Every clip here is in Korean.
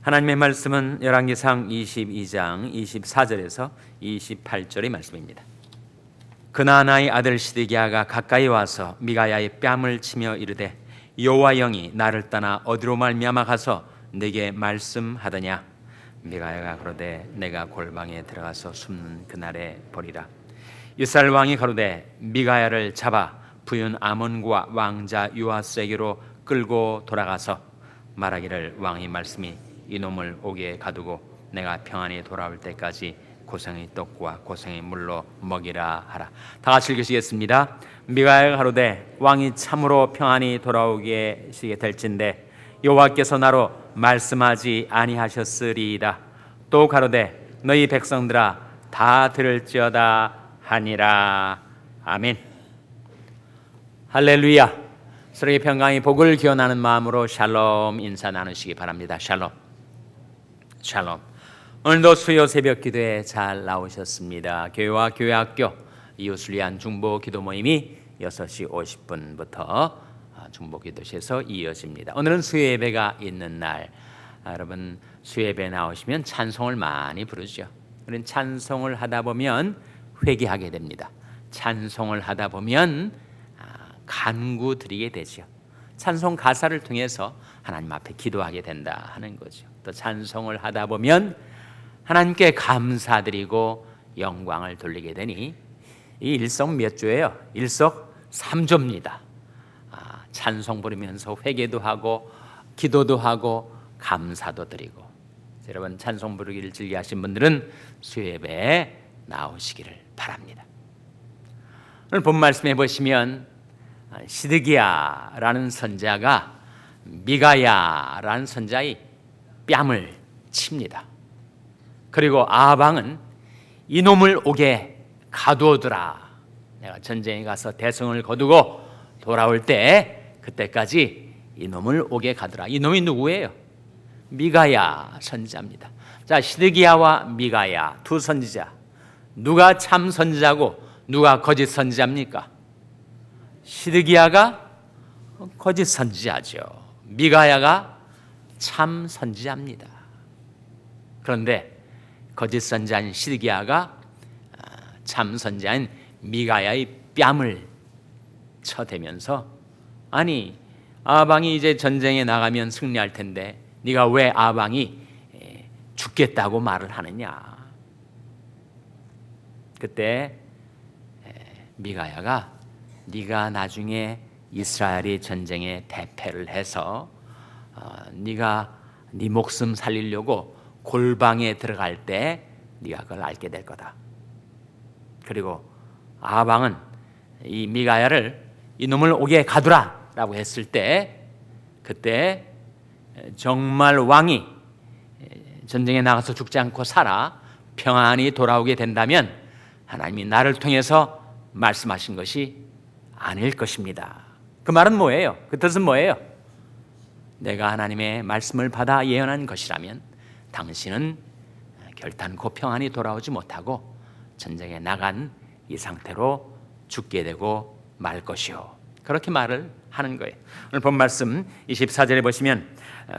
하나님의 말씀은 열왕기상 22장 24절에서 28절의 말씀입니다. 그나아나의 아들 시드기야가 가까이 와서 미가야의 뺨을 치며 이르되 여호와 영이 나를 떠나 어디로 말미암아 가서 내게 말씀하더냐. 미가야가 가로되 내가 골방에 들어가서 숨는 그날에 보리라. 이스라엘 왕이 가로되 미가야를 잡아 부윤 아몬과 왕자 요아스에게로 끌고 돌아가서 말하기를 왕의 말씀이 이놈을 옥에 가두고 내가 평안히 돌아올 때까지 고생의 떡과 고생의 물로 먹이라 하라. 다 같이 읽으시겠습니다. 미가야가 가로되 왕이 참으로 평안히 돌아오게 될진데 여호와께서 나로 말씀하지 아니하셨으리이다. 또 가로되 너희 백성들아 다 들을지어다 하니라. 아멘. 할렐루야. 서로의 평강의 복을 기원하는 마음으로 샬롬 인사 나누시기 바랍니다. 샬롬. 샬롬. 오늘도 수요 새벽 기도에 잘 나오셨습니다. 교회와 교회학교 이웃을 위한 중보 기도 모임이 6시 50분부터 중보 기도실에서 이어집니다. 오늘은 수요 예배가 있는 날. 여러분 수요 예배 나오시면 찬송을 많이 부르죠. 그런 찬송을 하다 보면 회개하게 됩니다. 찬송을 하다 보면 간구 드리게 되죠. 찬송 가사를 통해서 하나님 앞에 기도하게 된다 하는 거죠. 또 찬송을 하다 보면 하나님께 감사드리고 영광을 돌리게 되니 이 일석몇조예요. 일석삼조입니다. 찬송 부르면서 회개도 하고 기도도 하고 감사도 드리고. 여러분 찬송 부르기를 즐겨하신 분들은 수요예배에 나오시기를 바랍니다. 오늘 본 말씀해 보시면 시드기야라는 선지자가 미가야라는 선지자의 뺨을 칩니다. 그리고 아방은 이놈을 옥에 가두어두라. 내가 전쟁에 가서 대성을 거두고 돌아올 때 그때까지 이놈을 옥에 가두라. 이놈이 누구예요? 미가야 선지자입니다. 자, 시드기야와 미가야 두 선지자, 누가 참 선지자고 누가 거짓 선지자입니까? 시드기야가 거짓 선지자죠. 미가야가 참 선지자입니다. 그런데 거짓 선지자인 시드기야가 참 선지자인 미가야의 뺨을 쳐대면서 아니 아방이 이제 전쟁에 나가면 승리할 텐데 네가 왜 아방이 죽겠다고 말을 하느냐. 그때 미가야가 네가 나중에 이스라엘이 전쟁에 대패를 해서 네가 네 목숨 살리려고 골방에 들어갈 때 네가 그걸 알게 될 거다. 그리고 아방은 이 미가야를 이놈을 옥에 가두라 라고 했을 때 그때 정말 왕이 전쟁에 나가서 죽지 않고 살아 평안히 돌아오게 된다면 하나님이 나를 통해서 말씀하신 것이 아닐 것입니다. 그 말은 뭐예요? 그 뜻은 뭐예요? 내가 하나님의 말씀을 받아 예언한 것이라면 당신은 결단코 평안히 돌아오지 못하고 전쟁에 나간 이 상태로 죽게 되고 말 것이요. 그렇게 말을 하는 거예요. 오늘 본 말씀 24절에 보시면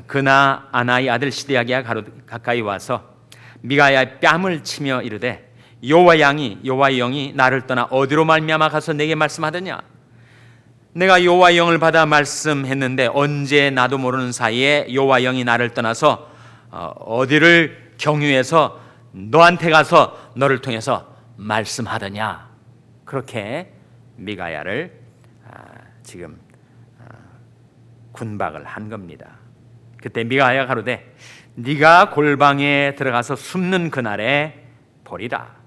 그나아나의 아들 시드기야가 가까이 와서 미가야의 뺨을 치며 이르되 여호와의 영이 나를 떠나 어디로 말미암아 가서 내게 말씀하더냐. 내가 여호와의 영을 받아 말씀했는데 언제 나도 모르는 사이에 여호와의 영이 나를 떠나서 어디를 경유해서 너한테 가서 너를 통해서 말씀하더냐. 그렇게 미가야를 지금 군박을 한 겁니다. 그때 미가야가 가로되 네가 골방에 들어가서 숨는 그날에 보리라.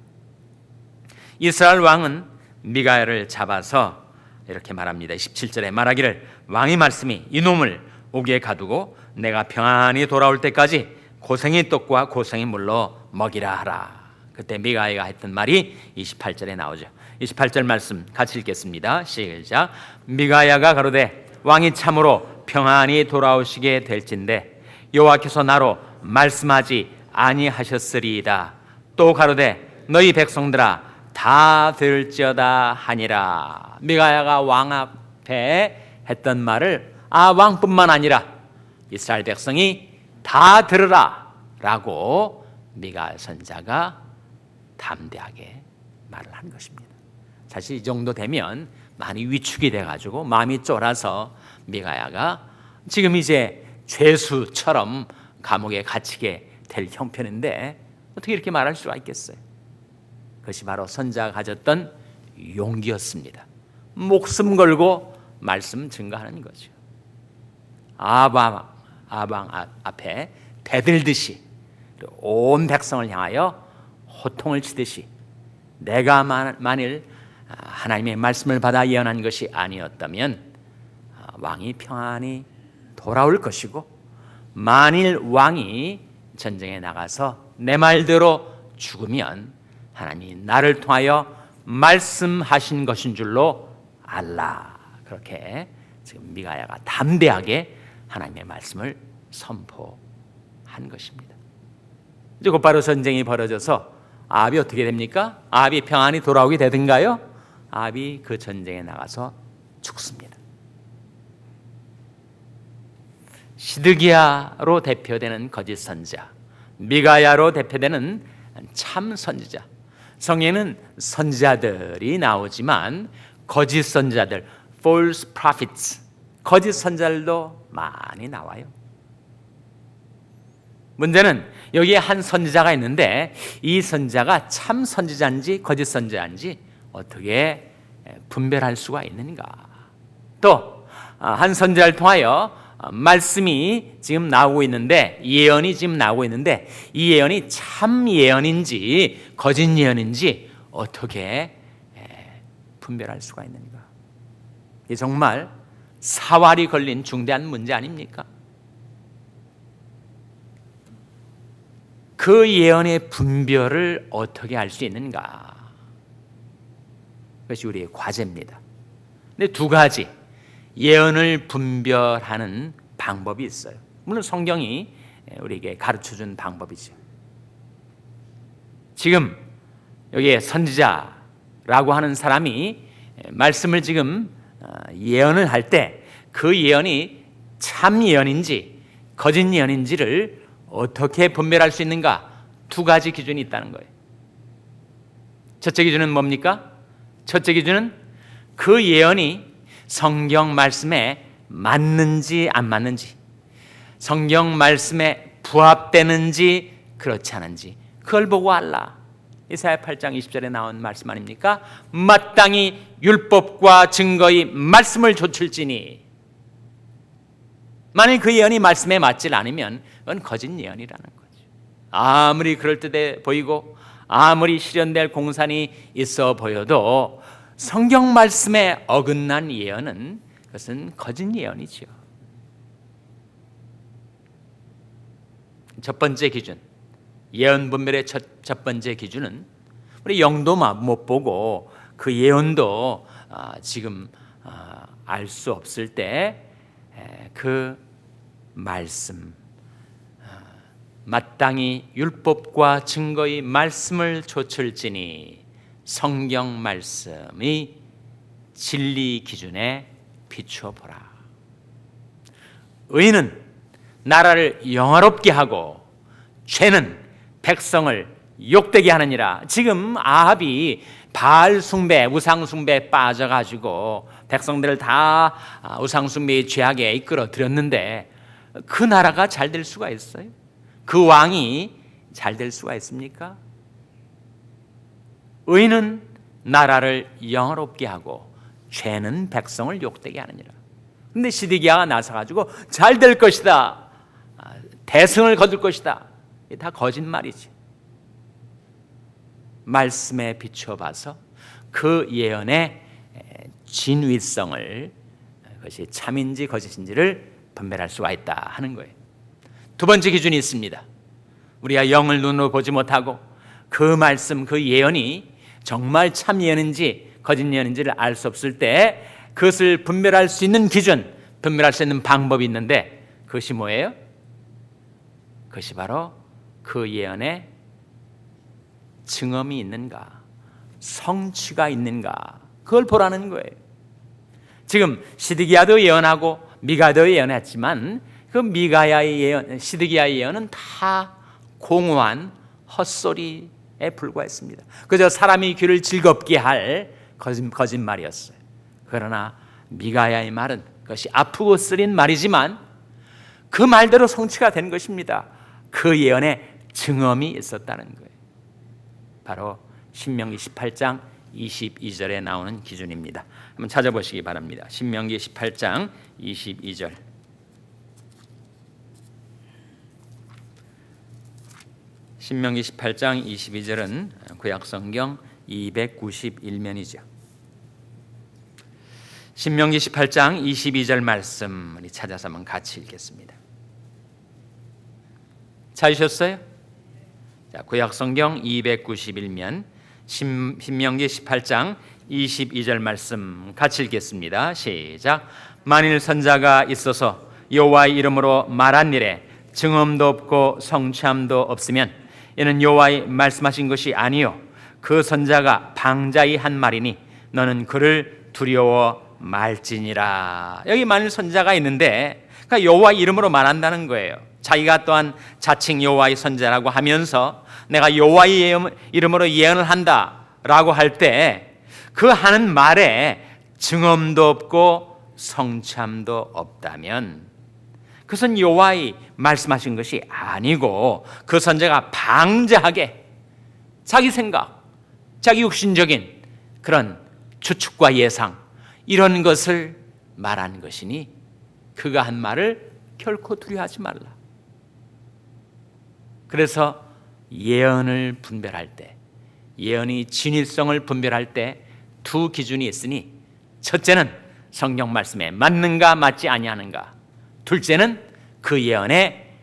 이스라엘 왕은 미가야를 잡아서 이렇게 말합니다. 17절에 말하기를 왕의 말씀이 이놈을 옥에 가두고 내가 평안히 돌아올 때까지 고생의 떡과 고생의 물로 먹이라 하라. 그때 미가야가 했던 말이 28절에 나오죠. 28절 말씀 같이 읽겠습니다. 시작. 미가야가 가로되 왕이 참으로 평안히 돌아오시게 될진데 여호와께서 나로 말씀하지 아니하셨으리이다. 또 가로되 너희 백성들아 다 들을지어다 하니라. 미가야가 왕 앞에 했던 말을 왕뿐만 아니라 이스라엘 백성이 다 들으라 라고 미가 선지자가 담대하게 말을 한 것입니다. 사실 이 정도 되면 많이 위축이 돼가지고 마음이 쫄아서 미가야가 지금 이제 죄수처럼 감옥에 갇히게 될 형편인데 어떻게 이렇게 말할 수가 있겠어요? 그것이 바로 선지자가 가졌던 용기였습니다. 목숨 걸고 말씀 증거하는 거죠. 아방 앞에 대들듯이 온 백성을 향하여 호통을 치듯이 내가 만일 하나님의 말씀을 받아 예언한 것이 아니었다면 왕이 평안히 돌아올 것이고, 만일 왕이 전쟁에 나가서 내 말대로 죽으면 하나님이 나를 통하여 말씀하신 것인 줄로 알라. 그렇게 지금 미가야가 담대하게 하나님의 말씀을 선포한 것입니다. 이제 곧바로 전쟁이 벌어져서 아합이 어떻게 됩니까? 아합이 평안히 돌아오게 되든가요? 아합이 그 전쟁에 나가서 죽습니다. 시드기야로 대표되는 거짓 선지자, 미가야로 대표되는 참 선지자. 성경에는 선지자들이 나오지만 거짓 선지자들, false prophets, 거짓 선지자들도 많이 나와요. 문제는 여기에 한 선지자가 있는데 이 선지자가 참 선지자인지 거짓 선지자인지 어떻게 분별할 수가 있는가? 또 한 선지자를 통하여 말씀이 지금 나오고 있는데, 예언이 지금 나오고 있는데 이 예언이 참 예언인지 거짓 예언인지 어떻게 분별할 수가 있는가? 이게 정말 사활이 걸린 중대한 문제 아닙니까? 그 예언의 분별을 어떻게 할 수 있는가? 그것이 우리의 과제입니다. 근데 두 가지 예언을 분별하는 방법이 있어요. 물론 성경이 우리에게 가르쳐준 방법이죠. 지금 여기에 선지자라고 하는 사람이 말씀을 지금 예언을 할 때 그 예언이 참 예언인지 거짓 예언인지를 어떻게 분별할 수 있는가? 두 가지 기준이 있다는 거예요. 첫째 기준은 뭡니까? 첫째 기준은 그 예언이 성경 말씀에 맞는지 안 맞는지, 성경 말씀에 부합되는지 그렇지 않은지 그걸 보고 알라. 이사야 8장 20절에 나온 말씀 아닙니까? 마땅히 율법과 증거의 말씀을 좇을지니. 만일 그 예언이 말씀에 맞질 않으면 그건 거짓 예언이라는 거죠. 아무리 그럴듯해 보이고 아무리 실현될 공산이 있어 보여도 성경 말씀에 어긋난 예언은 그것은 거짓 예언이죠. 첫 번째 기준, 예언 분별의 첫 번째 기준은 우리 영도 못 보고 그 예언도 지금 알 수 없을 때 그 말씀, 마땅히 율법과 증거의 말씀을 좇을지니 성경 말씀이 진리 기준에 비추어 보라. 의는 나라를 영화롭게 하고 죄는 백성을 욕되게 하느니라. 지금 아합이 바알 숭배, 우상 숭배에 빠져가지고 백성들을 다 우상 숭배의 죄악에 이끌어 들였는데 그 나라가 잘 될 수가 있어요? 그 왕이 잘 될 수가 있습니까? 의는 나라를 영화롭게 하고 죄는 백성을 욕되게 하느니라. 근데 시드기야가 나서가지고 잘 될 것이다, 대승을 거둘 것이다, 이게 다 거짓말이지. 말씀에 비추어봐서 그 예언의 진위성을, 그것이 참인지 거짓인지를 분별할 수가 있다 하는 거예요. 두 번째 기준이 있습니다. 우리가 영을 눈으로 보지 못하고 그 말씀, 그 예언이 정말 참 예언인지 거짓 예언인지를 알 수 없을 때 그것을 분별할 수 있는 기준, 분별할 수 있는 방법이 있는데 그것이 뭐예요? 그것이 바로 그 예언에 증언이 있는가, 성취가 있는가, 그걸 보라는 거예요. 지금 시드기야도 예언하고 미가도 예언했지만 그 미가야의 예언, 시드기야의 예언은 다 공허한 헛소리에 불과했습니다. 그저 사람이 귀를 즐겁게 할 거짓말이었어요. 그러나 미가야의 말은 그것이 아프고 쓰린 말이지만 그 말대로 성취가 된 것입니다. 그 예언에 증언이 있었다는 거예요. 바로 신명기 18장 22절에 나오는 기준입니다. 한번 찾아보시기 바랍니다. 신명기 18장 22절. 신명기 18장 22절은 구약성경 291면이죠. 신명기 18장 22절 말씀 우리 찾아서 한번 같이 읽겠습니다. 찾으셨어요? 자, 구약성경 291면 신명기 18장 22절 말씀 같이 읽겠습니다. 시작. 만일 선자가 있어서 여호와의 이름으로 말한 일에 증언도 없고 성취함도 없으면 이는 여호와의 말씀하신 것이 아니요 그 선자가 방자히 한 말이니 너는 그를 두려워 말지니라. 여기 만일 선자가 있는데 그러니까 여호와의 이름으로 말한다는 거예요. 자기가 또한 자칭 여호와의 선자라고 하면서 내가 여호와의 이름으로 예언을 한다라고 할 때 그 하는 말에 증언도 없고 성취함도 없다면 그것은 여호와의 말씀하신 것이 아니고 그 선자가 방자하게 자기 생각, 자기 육신적인 그런 추측과 예상 이런 것을 말한 것이니 그가 한 말을 결코 두려워하지 말라. 그래서 예언을 분별할 때, 예언의 진실성을 분별할 때 두 기준이 있으니 첫째는 성경 말씀에 맞는가 맞지 아니하는가, 둘째는 그 예언에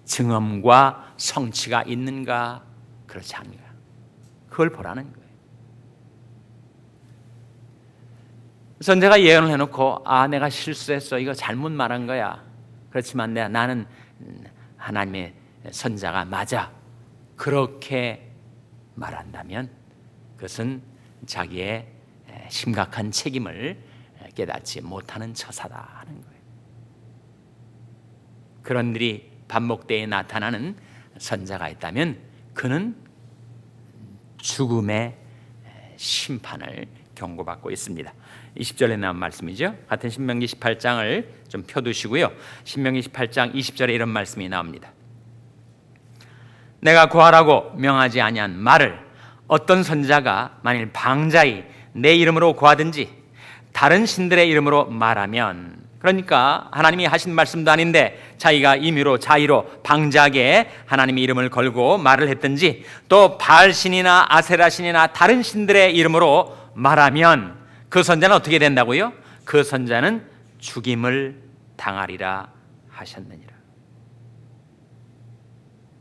증언과 성취가 있는가 그렇지 않은가 그걸 보라는 거예요. 선자가 예언을 해놓고 내가 실수했어, 이거 잘못 말한 거야, 그렇지만 나는 하나님의 선자가 맞아, 그렇게 말한다면 그것은 자기의 심각한 책임을 깨닫지 못하는 처사다 하는 거예요. 그런 일이 반복되어 나타나는 선자가 있다면 그는 죽음의 심판을 경고받고 있습니다. 20절에 나온 말씀이죠. 같은 신명기 18장을 좀 펴두시고요. 신명기 18장 20절에 이런 말씀이 나옵니다. 내가 구하라고 명하지 아니한 말을 어떤 선자가 만일 방자히 내 이름으로 구하든지 다른 신들의 이름으로 말하면, 그러니까 하나님이 하신 말씀도 아닌데 자기가 임의로 자의로 방자하게 하나님의 이름을 걸고 말을 했든지 또 바알신이나 아세라신이나 다른 신들의 이름으로 말하면 그 선자는 어떻게 된다고요? 그 선자는 죽임을 당하리라 하셨느니라.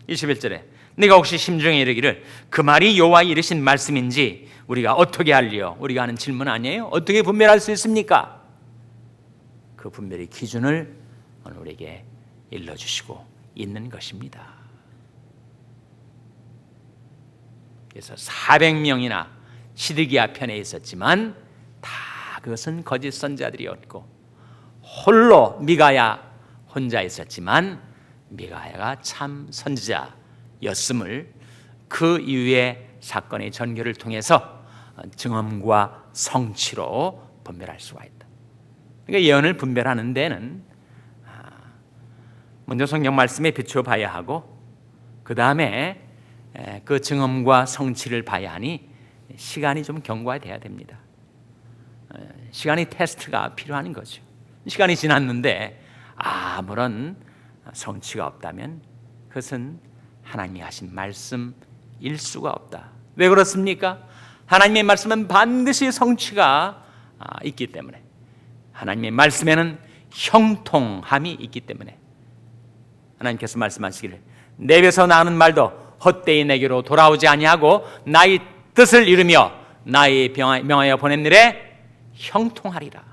21절에 네가 혹시 심중에 이르기를 그 말이 여호와의 이르신 말씀인지 우리가 어떻게 알리요? 우리가 하는 질문 아니에요? 어떻게 분별할 수 있습니까? 그 분별의 기준을 오늘 우리에게 일러주시고 있는 것입니다. 그래서 400명이나 시드기야 편에 있었지만 다 그것은 거짓 선자들이었고 홀로 미가야 혼자 있었지만 미가야가 참 선지자였음을 그 이후의 사건의 전개를 통해서 증언과 성취로 분별할 수가 있다. 그러니까 예언을 분별하는 데는 먼저 성경 말씀에 비추어 봐야 하고 그 다음에 그 증언과 성취를 봐야 하니 시간이 좀 경과돼야 됩니다. 시간이 테스트가 필요한 거죠. 시간이 지났는데 아무런 성취가 없다면 그것은 하나님이 하신 말씀일 수가 없다. 왜 그렇습니까? 하나님의 말씀은 반드시 성취가 있기 때문에, 하나님의 말씀에는 형통함이 있기 때문에 하나님께서 말씀하시기를 내 입에서 나오는 말도 헛되이 내게로 돌아오지 아니하고 나의 뜻을 이루며 나의 명하여 보낸 일에 형통하리라.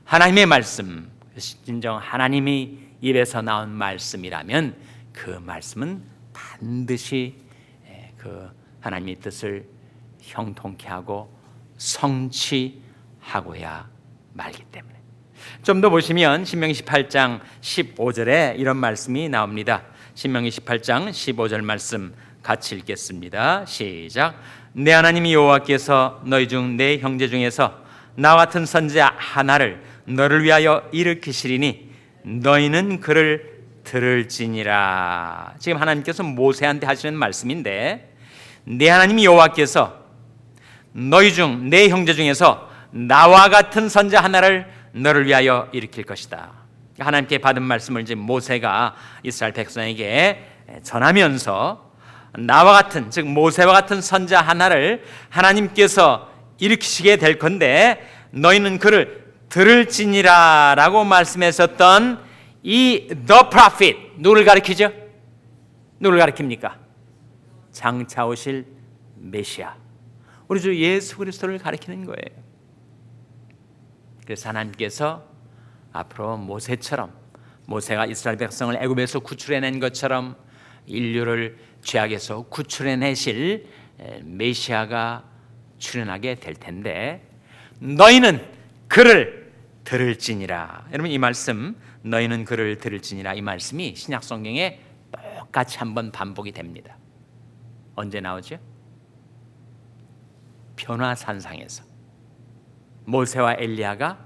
하나님의 말씀, 진정 하나님이 입에서 나온 말씀이라면 그 말씀은 반드시 그 하나님의 뜻을 형통케 하고 성취하고야 말기 때문에 좀 더 보시면 신명기 18장 15절에 이런 말씀이 나옵니다. 신명기 18장 15절 말씀 같이 읽겠습니다. 시작. 내 하나님 여호와께서 너희 중 내 형제 중에서 나와 같은 선지자 하나를 너를 위하여 일으키시리니 너희는 그를 들을지니라. 지금 하나님께서 모세한테 하시는 말씀인데, 내 하나님 여호와께서 너희 중 내 형제 중에서 나와 같은 선지자 하나를 너를 위하여 일으킬 것이다. 하나님께 받은 말씀을 이제 모세가 이스라엘 백성에게 전하면서 나와 같은, 즉 모세와 같은 선지자 하나를 하나님께서 일으키시게 될 건데 너희는 그를 들을지니라 라고 말씀했었던 이 the prophet, 누구를 가리키죠? 누구를 가리킵니까? 장차 오실 메시아, 우리 주 예수 그리스도를 가리키는 거예요. 그래서 하나님께서 앞으로 모세처럼, 모세가 이스라엘 백성을 애굽에서 구출해낸 것처럼 인류를 죄악에서 구출해내실 메시아가 출현하게 될 텐데 너희는 그를 들을지니라. 여러분, 이 말씀 너희는 그를 들을지니라, 이 말씀이 신약 성경에 똑같이 한번 반복이 됩니다. 언제 나오죠? 변화산상에서 모세와 엘리야가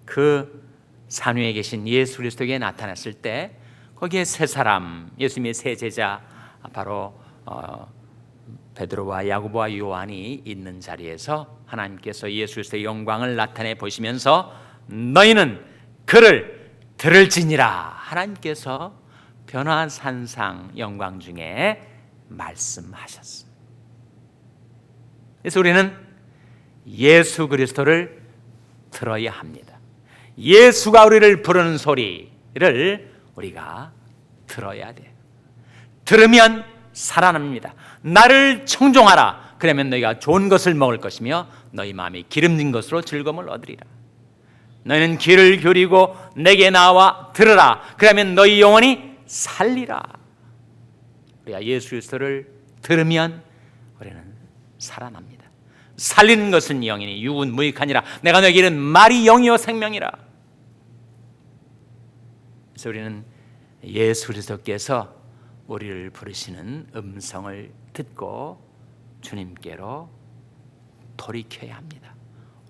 그 산 위에 계신 예수 그리스도에게 나타났을 때 거기에 세 사람, 예수님의 세 제자, 바로 베드로와 야고보와 요한이 있는 자리에서 하나님께서 예수 그리스도의 영광을 나타내 보시면서 너희는 그를 들을지니라, 하나님께서 변화산상 영광 중에 말씀하셨어요. 그래서 우리는 예수 그리스도를 들어야 합니다. 예수가 우리를 부르는 소리를 우리가 들어야 돼요. 들으면 살아납니다. 나를 청종하라, 그러면 너희가 좋은 것을 먹을 것이며 너희 마음이 기름진 것으로 즐거움을 얻으리라. 너희는 귀를 기울이고 내게 나와 들으라, 그러면 너희 영혼이 살리라. 우리가 예수 그리스도를 들으면 우리는 살아납니다. 살리는 것은 영이니 육은 무익하니라. 내가 너에게 이른 말이 영이요 생명이라. 그래서 우리는 예수 그리스도께서 우리를 부르시는 음성을 듣고 주님께로 돌이켜야 합니다.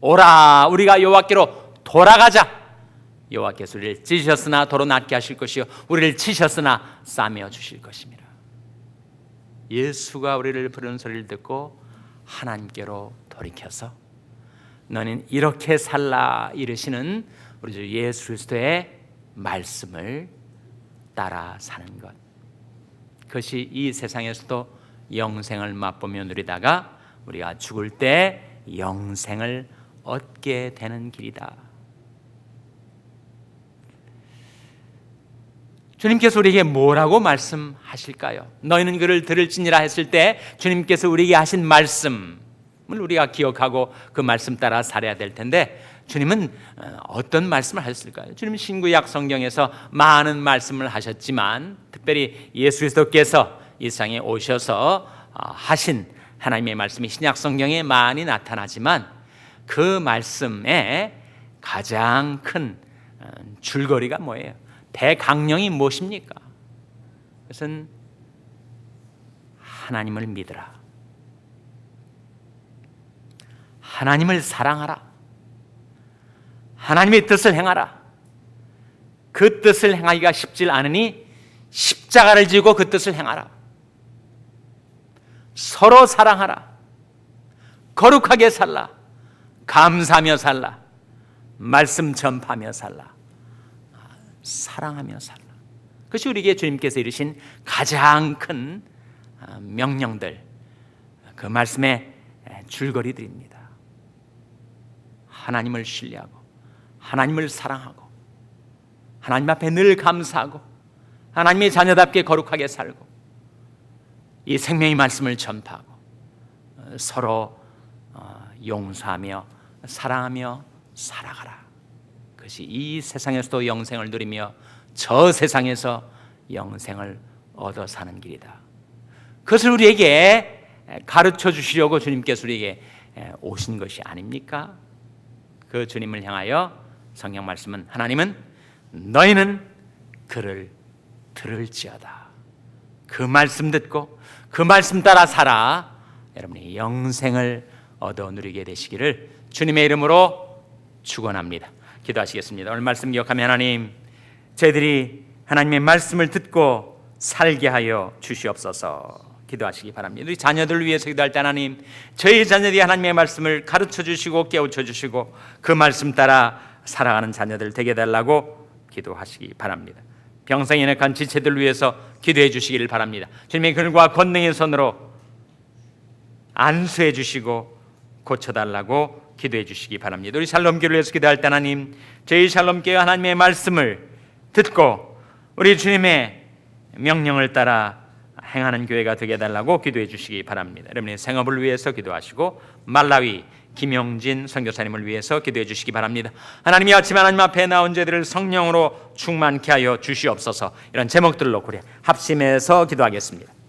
오라, 우리가 여호와께로 돌아가자. 여호와께서 우리를 찢으셨으나 도로 낫게 하실 것이요 우리를 치셨으나 싸매어 주실 것입니다. 예수가 우리를 부르는 소리를 듣고 하나님께로 돌이켜서 너는 이렇게 살라 이르시는 우리 주 예수 그리스도의 말씀을 따라 사는 것, 그것이 이 세상에서도 영생을 맛보며 누리다가 우리가 죽을 때 영생을 얻게 되는 길이다. 주님께서 우리에게 뭐라고 말씀하실까요? 너희는 그를 들을지니라 했을 때 주님께서 우리에게 하신 말씀을 우리가 기억하고 그 말씀 따라 살아야 될 텐데, 주님은 어떤 말씀을 하셨을까요? 주님은 신구약 성경에서 많은 말씀을 하셨지만 특별히 예수 그리스도께서 이 세상에 오셔서 하신 하나님의 말씀이 신약 성경에 많이 나타나지만 그 말씀의 가장 큰 줄거리가 뭐예요? 대강령이 무엇입니까? 그것은 하나님을 믿으라, 하나님을 사랑하라, 하나님의 뜻을 행하라. 그 뜻을 행하기가 쉽지 않으니 십자가를 지고 그 뜻을 행하라. 서로 사랑하라. 거룩하게 살라. 감사하며 살라. 말씀 전파하며 살라. 사랑하며 살라. 그것이 우리에게 주님께서 이르신 가장 큰 명령들, 그 말씀의 줄거리들입니다. 하나님을 신뢰하고 하나님을 사랑하고 하나님 앞에 늘 감사하고 하나님의 자녀답게 거룩하게 살고 이 생명의 말씀을 전파하고 서로 용서하며 사랑하며 살아가라. 그것이 이 세상에서도 영생을 누리며 저 세상에서 영생을 얻어 사는 길이다. 그것을 우리에게 가르쳐 주시려고 주님께서 우리에게 오신 것이 아닙니까? 그 주님을 향하여 성경 말씀은 하나님은 너희는 그를 들을지어다. 그 말씀 듣고 그 말씀 따라 살아 여러분이 영생을 얻어 누리게 되시기를 주님의 이름으로 축원합니다. 기도하시겠습니다. 오늘 말씀 기억하며 하나님, 저희들이 하나님의 말씀을 듣고 살게 하여 주시옵소서. 기도하시기 바랍니다. 우리 자녀들을 위해서 기도할 때 하나님, 저희 자녀들이 하나님의 말씀을 가르쳐 주시고 깨우쳐 주시고 그 말씀 따라 살아가는 자녀들 되게 달라고 기도하시기 바랍니다. 병상에 내간 지체들 위해서 기도해 주시기를 바랍니다. 주님의 글과 권능의 손으로 안수해 주시고 고쳐달라고 기도해 주시기 바랍니다. 우리 샬롬교회를 위해서 기도할 때 하나님, 저희 샬롬교회 하나님의 말씀을 듣고 우리 주님의 명령을 따라 행하는 교회가 되게 해달라고 기도해 주시기 바랍니다. 여러분의 생업을 위해서 기도하시고 말라위 김용진 선교사님을 위해서 기도해 주시기 바랍니다. 하나님이 아침 하나님 앞에 나온 저들을 성령으로 충만케 하여 주시옵소서. 이런 제목들로 우리 합심해서 기도하겠습니다.